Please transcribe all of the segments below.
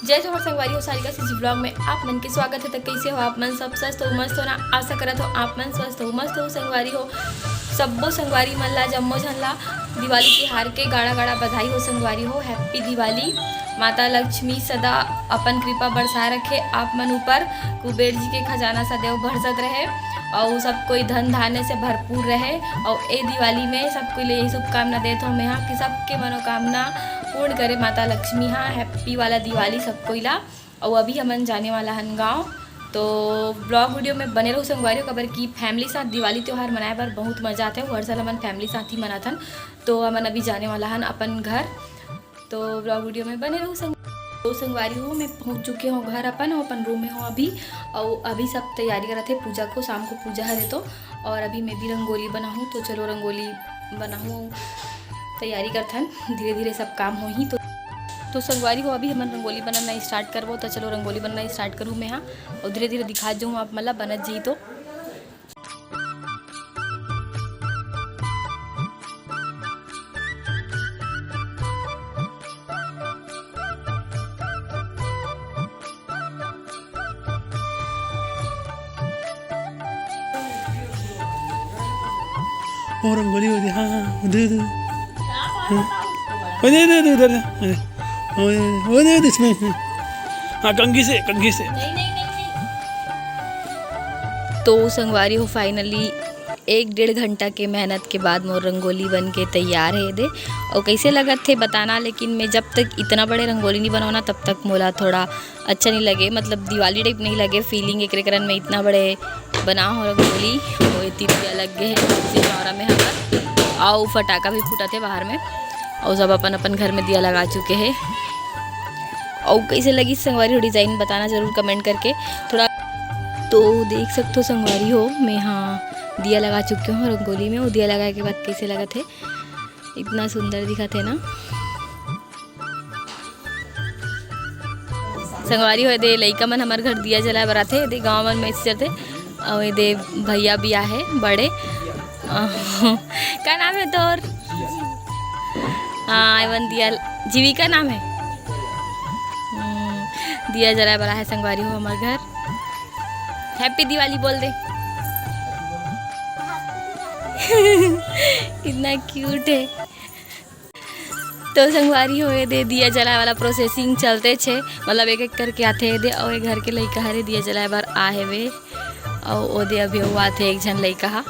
जय जोहर संगवारी हो सारिका से ब्लॉग में आप मन के स्वागत है। तो कैसे हो आप मन? सब स्वस्थ हो मस्त हो ना? आशा करत हो आप मन स्वस्थ हो मस्त हो संगवारी हो। सब्बो संगवारी मन ला जम्मो झन ला दिवाली तिहार के गाड़ा गाड़ा बधाई हो संगवारी हो। हैप्पी दिवाली। माता लक्ष्मी सदा अपन कृपा बरसाए रखे आप मन ऊपर। कुबेर जी के खजाना सदैव भरसत रहे और सब कोई धन धान्य से भरपूर रहे। और ए दिवाली में सब कोई यही शुभकामना देता हूँ मैं यहाँ कि सबके मनोकामना पूर्ण करे माता लक्ष्मी। हाँ हैप्पी वाला दिवाली सब कोई ला। और अभी हमन जाने वाला हन गाँव, तो ब्लॉग वीडियो में बने रहो संगवारी हो। खबर की फैमिली साथ दिवाली त्यौहार मनाए पर बहुत मज़ा आता है। हर साल हमन फैमिली साथ ही मनाथन, तो हमन अभी जाने वाला हन अपन घर, तो ब्लॉग वीडियो में बने रहो तो संगवारी हो। मैं पहुंच चुके हूँ घर अपन रूम में हूँ अभी। और अभी सब तैयारी कर रहे थे पूजा को, शाम को पूजा है तो। और अभी मैं भी रंगोली बनाऊँ, तो चलो रंगोली बनाऊँ, तैयारी करथन। धीरे धीरे सब काम हो ही तो संगवारी हो अभी हम रंगोली बनाना स्टार्ट करबो। तो चलो रंगोली बनाना स्टार्ट करूँ मैं यहाँ, और धीरे धीरे दिखा जाऊँ आप मतलब बनत जी। तो और रंगोली हो हाँ हाँ उधर उधर उधर उधर इसमें हाँ कंघी से नहीं। तो संगवारी हो फाइनली 1-1.5 घंटा के मेहनत के बाद मोर रंगोली बन के तैयार है दे। और कैसे लगत थे बताना, लेकिन मैं जब तक इतना बड़े रंगोली नहीं बनाऊँ ना तब तक मोला थोड़ा अच्छा नहीं लगे, मतलब दिवाली टाइप नहीं लगे फीलिंग एक करन में। इतना बड़े बना हो रंगोली वो इतनी अलग है सिनौरा में हमार। और फटाका भी फूटा थे बाहर में, और सब अपन अपन घर में दिया लगा चुके हैं। और कैसे लगी संगवारी हो डिज़ाइन बताना ज़रूर कमेंट करके थोड़ा। तो देख सकते हो संगवारी हो मैं यहाँ दिया लगा चुकी हूँ रंगोली में। वो दिया लगाए के बाद कैसे लगा थे, इतना सुंदर दिखा थे ना संगवारी हो। दे लइका मन हमारे घर दिया जलाए बरा थे, दे गाँव मन मैसेज थे। और दे भैया भी आए बड़े क्या नाम है तोर? हाँ एवन दिया जीविका नाम है। दिया जलाए बरा है संगवारी हो हमारे घर। हैप्पी दिवाली बोल दे कितना क्यूट है। तो संगवारी हो दे दिया जलाए वाला प्रोसेसिंग चलते छे, मतलब एक एक करके आते दे। और घर के लइका हरे दिया जलाए बार आहे वे, और वो दे अभी हुआ थे एक जन लइका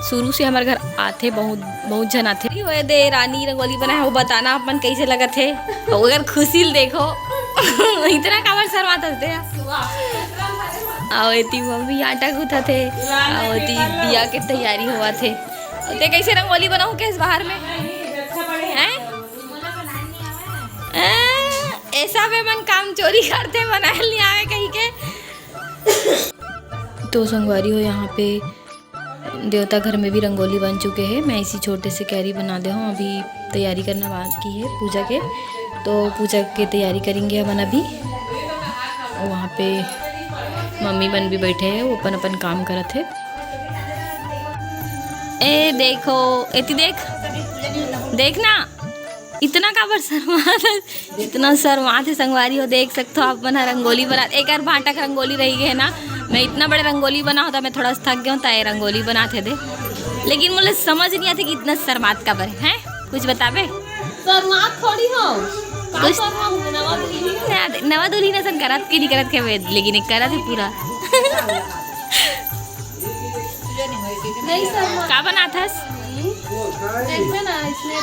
शुरू से हमारे घर आते बहुत जन आते हुए दे। रानी रंगोली बनाए हो बताना अपन कैसे लगा थे। अगर खुशी देखो इतना काबर शर्माता थे। आवती मम्मी आटा गूथा थे, आवती दिया के तैयारी हुआ थे। ते कैसे रंगोली बनाऊं कैसे बाहर में हैं? ऐसा वे मन काम चोरी करते बनाए नहीं आवे कहीं के। तो संगवारी हो यहाँ पे देवता घर में भी रंगोली बन चुके हैं। मैं इसी छोटे से कैरी बना दे हूँ, अभी तैयारी करना बाकी है पूजा के। तो पूजा की तैयारी करेंगे अपन अभी। और वहाँ पे मम्मी बन भी बैठे हैं, वो अपन काम करत है। ए देखो एती देखना इतना काबर शर्मा इतना शर्मा थे संगवारी हो। देख सकते हो आप बना रंगोली बना एक बार भाटा का रंगोली रही है ना। मैं इतना बड़े रंगोली बना होता, मैं थोड़ा थक गया हूँ ताए रंगोली बनाते दे। लेकिन मुझे समझ नहीं आती कि इतना शर्मात काबर है। कुछ बताबे? शर्मात थोड़ी हो कुछ नवा दूल्ही ने सन करत के नहीं करत के वेद, लेकिन एक करत है पूरा का बना था ना इसमें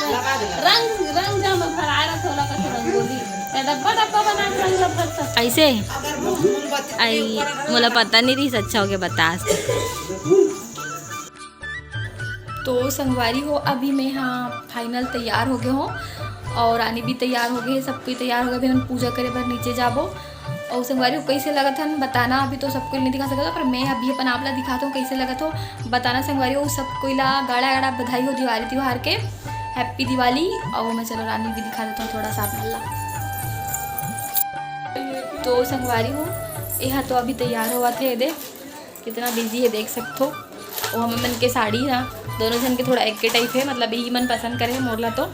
रंग जब भराया थोड़ा का रंगोली डब्बा बना रंग ऐसे आई मुझे पता नहीं रही। अच्छा हो गया बता। तो संगवारी हो अभी मैं यहाँ फाइनल तैयार हो गए हो, और रानी भी तैयार हो गए, सब कोई तैयार हो गए। अभी हम पूजा करे पर नीचे जाबो। और संगवारी हो कैसे लगा था बताना। अभी तो सबको नहीं दिखा सकता, पर मैं अभी अपन आप ला दिखाता हूँ कैसे लगा था बताना संगवारी हो। सब कोई ला गाड़ा गाड़ा बधाई हो दिवाली त्यौहार के, हैप्पी दिवाली। और मैं चलो रानी भी दिखा देता हूँ थोड़ा सा मल्ला। तो संगवारी हो यहाँ तो अभी तैयार हुआ थे, दे कितना बिजी है देख सकते हो। और हमें मन के साड़ी ना दोनों जन के थोड़ा एक के टाइप है, मतलब यही मन पसंद करे मोरला। तो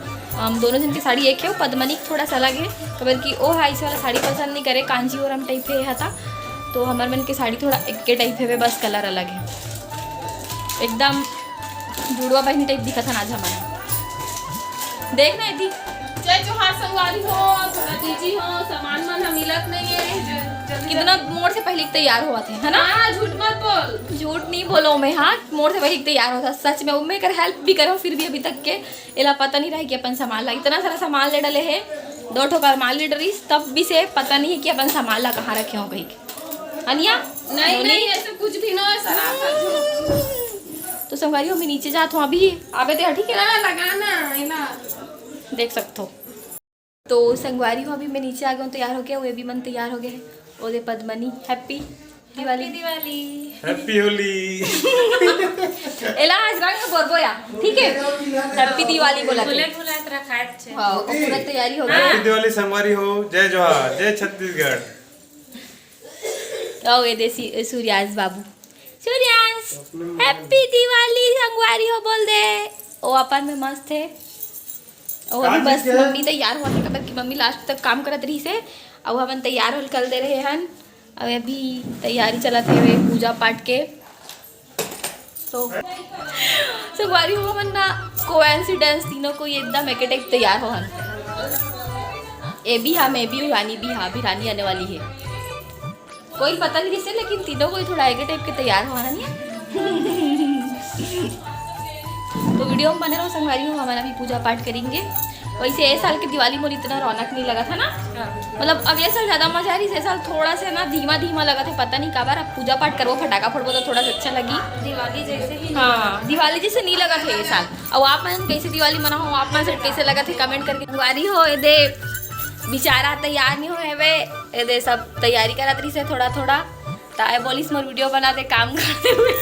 हम दोनों जन की साड़ी एक है, पद्मनी थोड़ा सा अलग है, कबर की ओ है ऐसे वाला साड़ी पसंद नहीं करे, कांजीवरम टाइप है था, तो हमारे मन की साड़ी थोड़ा एक के टाइप है, बस कलर अलग है, एकदम जुड़वा बहनी टाइप दिखा था आज हमारा। देखना है थी जय जोहार संगवारी हो, थोड़ा दीजी हो, सामान मन हम मिलत नहीं है, कितना मोड़ से पहले तैयार हुआ थे, है ना? हाँ झूठ मत बोल। झूठ नहीं बोलो मैं, हाँ मोड़ से पहले तैयार होता सच में, मैं कर हेल्प भी करो, फिर भी अभी तक के इला पता नहीं रहा कि अपन सामान ला, इतना सारा सामान ले डले है, 2 ठोकर माल ले डरी, तब भी से पता नहीं है कि अपन सामान ला कहाँ रखे हो गई। अनिया नहीं ऐसे कुछ भी ना है सर। तो संगवारी हो मैं नीचे जात हूँ अभी, आवे ते ठीक है लगाना है ना, देख सकते हो। तो संगवारी हो अभी मैं नीचे आ गया हूँ, तैयार हो गया, वो भी मन तैयार हो गए है, ओदे पद्मनी हैप्पी दिवाली हैप्पी होली। एला आज रंग बोरबोया, ठीक है हैप्पी दिवाली बोला थे। हाँ और पूरा तैयारी हो गई। हैप्पी दिवाली संगवारी हो, जय जोहार, जय छत्तीसगढ़। ओ ये देसी सूर्यांश बाबू, सूर्यांश हैप्पी दिवाली संगवारी हो बोल दे। ओ अपन में मस्त है, और अभी बस मम्मी तैयार हुआ था, कबर की मम्मी लास्ट तक काम करत रही से, अब हम तैयार होल कर दे रहे हन, अब अभी तैयारी चलत है पूजा पाठ के। तो संगवारी हो मन ना कोइंसिडेंस तीनों को एकदम एक टाइप तैयार हो हन, ए भी हाँ मैं भी हूँ, रानी भी हाँ, भी रानी आने वाली है, कोई पता नहीं किससे, लेकिन तीनों को ही थोड़ा एक टाइप के तैयार हो हन। तो वीडियो में बने रहो संगवारी हो, हमारा भी पूजा पाठ करेंगे। वैसे इस साल की दिवाली मोल इतना रौनक नहीं लगा था ना, मतलब अगले साल ज़्यादा मजा आ रही, इस साल थोड़ा सा ना धीमा धीमा लगा था, पता नहीं कब अब पूजा पाठ करो फटाका फोड़ो तो थोड़ा सा अच्छा लगी, दिवाली जैसे ही। हाँ दिवाली जैसे नहीं लगा था ये साल। अब आप मन कैसे दिवाली मनाओ, आप मन से कैसे लगा थे कमेंट करके। दिवाली हो ये दे बेचारा तैयार नहीं हो वे, ये दे सब तैयारी करा रही से थोड़ा थोड़ा, ताए बोलिस मोर वीडियो बनाते काम करते हुए।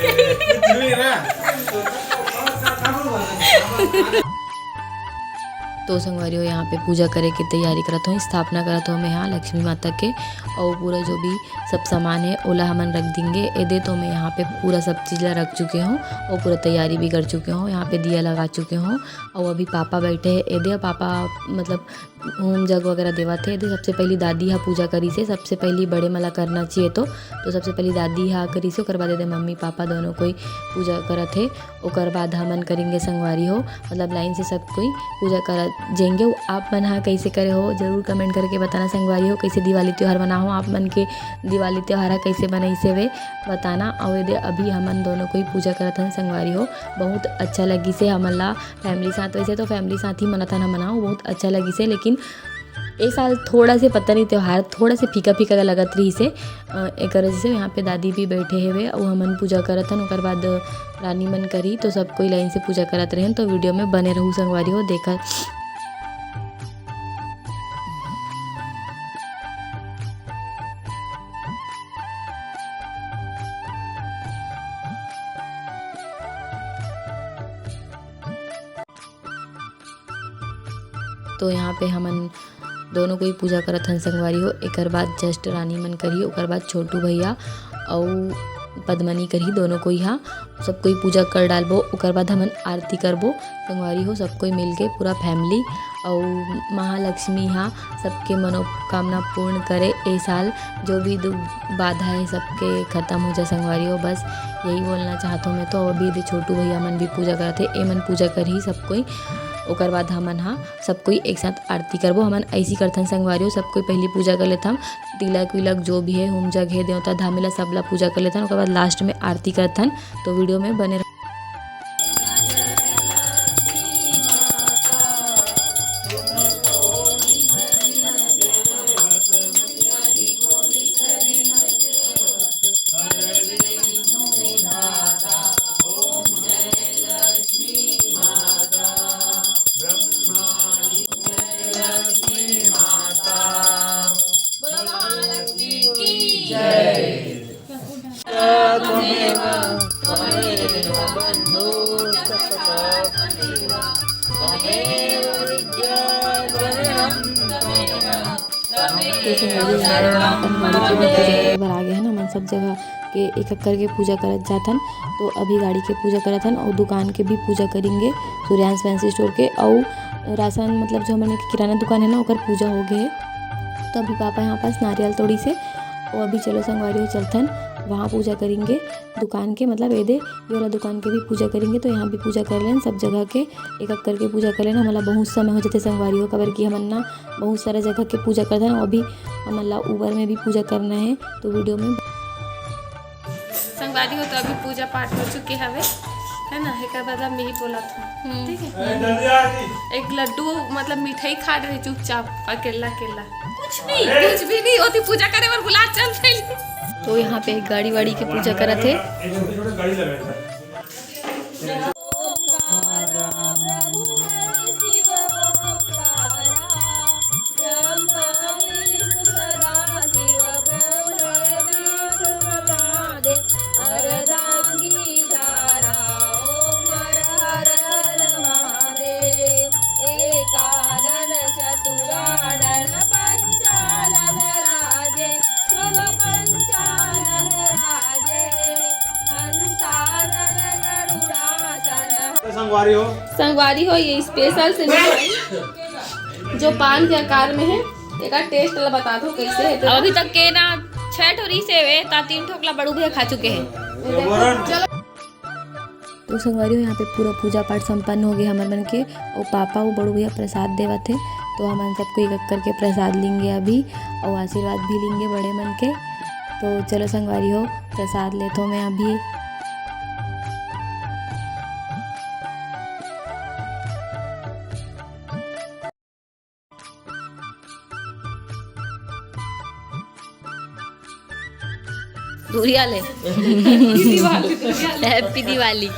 तो संगवारी हो यहाँ पे पूजा करे की तैयारी करत हूँ, स्थापना करत हूँ मैं यहाँ लक्ष्मी माता के, और पूरा जो भी सब सामान है ओला हमन रख देंगे एदे। तो मैं यहाँ पे पूरा सब चीज़ ला रख चुके हूँ और पूरा तैयारी भी कर चुके हूँ, यहाँ पे दिया लगा चुके हूँ, और अभी पापा बैठे हैं एदे, पापा मतलब होम जग वगैरह देवा थे एदे। सबसे पहली दादी हा पूजा करी से, सबसे पहली बड़े मला करना चाहिए, तो सबसे पहली दादी हा करी से, ओकर बाद एदे मम्मी पापा दोनों कोई पूजा करत है, ओकर बाद हमन करेंगे संगवारी हो, मतलब लाइन से सब कोई पूजा कर जाएंगे। आप मन हाँ कैसे करे हो जरूर कमेंट करके बताना, संगवारी हो कैसे दिवाली त्यौहार मनाओ, आप मन के दिवाली त्यौहार कैसे बनाई से वे बताना। और ये अभी हमन दोनों कोई पूजा करत हन संगवारी हो, बहुत अच्छा लगी से हमन ला फैमिली साथ, वैसे तो फैमिली साथ ही मनत हन मनाओ, बहुत अच्छा लगी से, लेकिन ए साल थोड़ा से पता नहीं त्यौहार थोड़ा से फीका फीका लगत रही से एक वजह से। यहाँ पे दादी भी बैठे हैं वे, और हमन पूजा करत हन, ओकर बाद रानी मन करी, तो सब कोई लाइन से पूजा करत रहे। तो वीडियो में बने रहू संगवारी हो, देखा। तो यहाँ पे हमन दोनों कोई पूजा करत हन संगवारी हो, एक बाद जस्ट रानी मन करी, ओकर बाद छोटू भैया और पद्मनी करी, दोनों कोई हाँ सब कोई पूजा कर डालबो, ओकर बाद हमन आरती करबो संगवारी हो, सब कोई मिल के पूरा फैमिली, और महालक्ष्मी हाँ सबके मनोकामना पूर्ण करे, ए साल जो भी बाधा है सबके ख़त्म हो जाए संगवारी हो, बस यही बोलना चाहता हूँ मैं। तो अभी छोटू भैया मन भी पूजा करते, ए मन पूजा कर ही सब कोई, ओकर बाद हमन हाँ सब कोई एक साथ आरती करबो। हमन ऐसी करथन संगवारी हो, सब कोई पहली पूजा कर लेथन, तिलक विलक जो भी है होम जग है देवता धामेला सबला पूजा कर लेथन, ओकर बाद लास्ट में आरती करथन। तो वीडियो में बने बार आ गया है ना, मन सब जगह के एक एक करके पूजा करत जाथन। तो अभी गाड़ी के पूजा करत हन और दुकान के भी पूजा करेंगे, सूर्यांश फैंसी स्टोर के, और राशन मतलब जो हमारे किराना दुकान है ना ओकर पूजा हो गए। तो अभी पापा यहाँ पास नारियल तोड़ी से और अभी चलो संगवारी हो चलथन वहाँ पूजा करेंगे दुकान के, मतलब ये वाला दुकान के भी पूजा करेंगे। तो यहाँ भी पूजा कर लें, सब जगह के एक एक करके पूजा कर लेना। हमारा बहुत समय हो जाते संगवारी हो कबर की हमन ना बहुत सारा जगह के पूजा करते हैं। अभी हमारा ऊबर में भी पूजा करना है तो वीडियो में संगवारी हो। तो अभी पूजा पाठ हो चुके हवे है ना, एक मतलब मैं ही बोला था ठीक है। एक लड्डू मतलब मिठाई खा रहे चुपचाप अकेला अकेला, कुछ भी नहीं होती पूजा करे और बुला चल रही। तो यहाँ पे गाड़ी वाड़ी के पूजा करा थे। संगवारी हो ये स्पेशल से जो पान के आकार में है, एक टेस्ट ला बता दो कैसे है। तो अभी तक के ना 6 ठोरी से वे ता 3 ठोकला बड़ू भैया खा चुके हैं। तो संगवारी हो यहाँ पे पूरा पूजा पाठ संपन्न हो गया हमारे मन के, और पापा वो बड़ू भैया प्रसाद देवा थे। तो हम सबको एक एक करके प्रसाद लेंगे अभी और आशीर्वाद भी लेंगे बड़े मन के। तो चलो संगवारी हो प्रसाद ले तो मैं अभी दूरिया ले। हैप्पी दिवाली।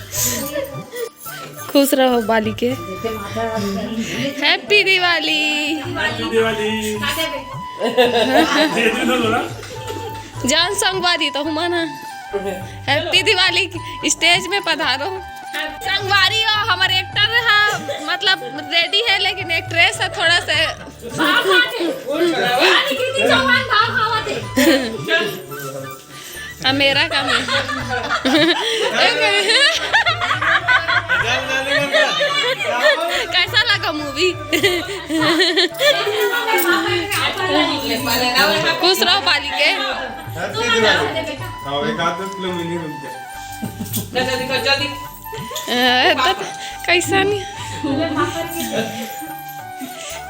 खुश रहो बाली के। हैप्पी दिवाली। जान संगवारी तो हुमाना हैप्पी दिवाली स्टेज में पधारो। संगवारी हो हमारे एक्टर है मतलब रेडी है, लेकिन एक्ट्रेस है थोड़ा सा मेरा काम है। कैसा लगा मूवी? खुश रहो बाली के। कैसा नहीं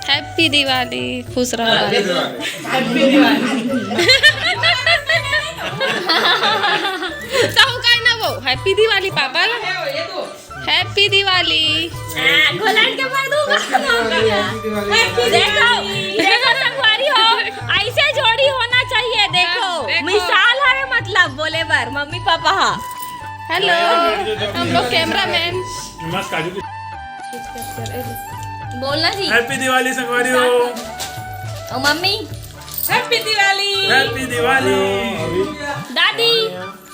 हैप्पी दिवाली। खुश रहो हैप्पी दिवाली। ना वो हैप्पी दिवाली पापा हैप्पी दिवाली। देखो संगवारी हो ऐसे जोड़ी होना चाहिए। देखो मिसाल है मतलब बोले बार मम्मी पापा। हेलो हम लोग कैमरामैन बोलना जी। हैप्पी दिवाली संगवारी हो। और mummy happy Diwali. Happy Diwali. दादी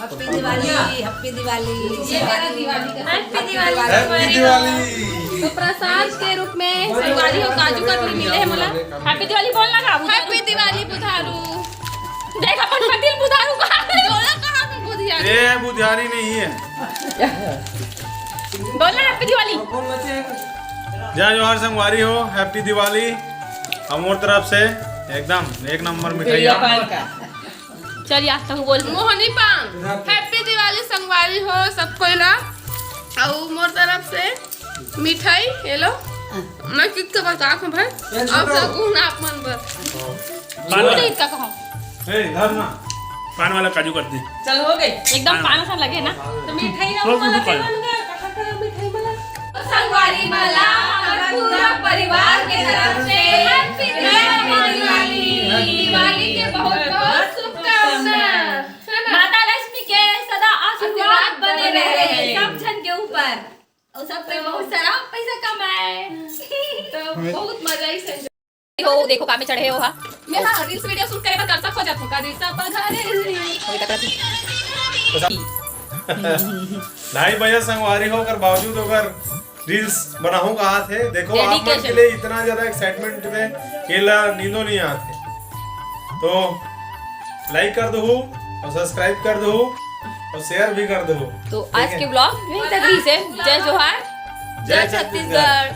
हैप्पी दिवाली। हैप्पी दिवाली। ये मेरा दिवाली का हैप्पी दिवाली। हैप्पी दिवाली। तो प्रसाद के रूप में संगवारी हो काजू कतली मिले है मला। हैप्पी दिवाली बोलना का हैप्पी दिवाली बुधारू। देख अपन पतिल बुधारू का बोला कहां में बुधियारी? ये बुधियारी नहीं है। बोलना हैप्पी दिवाली। जय जोहार संगवारी हो। हैप्पी दिवाली हमारी तरफ से एकदम एक नंबर मिठाई। चलिए आज तक बोल मोहनी पान हैप्पी दिवाली संगवारी हो सबको ना। और मोर तरफ से मिठाई ये लो मैं किक के बता दूं भाई। अब सकूं ना आप मन पर झूठ इसका कहो। ए धर ना पान वाला काजू कर दी। चल हो गई। एकदम पान सा लगे ना। तो मिठाई ना वो वाला बिल्कुल। के मन का मिठाई वाला संगवारी वाला हमारा पूरा परिवार के तरफ से हैप्पी दिवाली। दिवाली के बहुत बहुत शुभकामनाएं। माता लक्ष्मी के सदा आशीर्वाद बने रहे सब जन के ऊपर और सब पे बहुत सारा पैसा कमाए। तो बहुत मजा आई से हो देखो काम में चढ़े हो। हा मेरा रील्स वीडियो शूट करे पर दर्शक हो जात का रील्स पर घरे 2:30 बजे संगवारी होकर बावजूद अगर रील्स बनाऊं कहा थे। देखो आप लोग के लिए इतना ज्यादा एक्साइटमेंट में केला नींदो नहीं आते। तो लाइक कर दो और सब्सक्राइब कर दो और शेयर भी कर दो। तो आज के ब्लॉग यहीं तक ही से। जय जोहार, जय छत्तीसगढ़।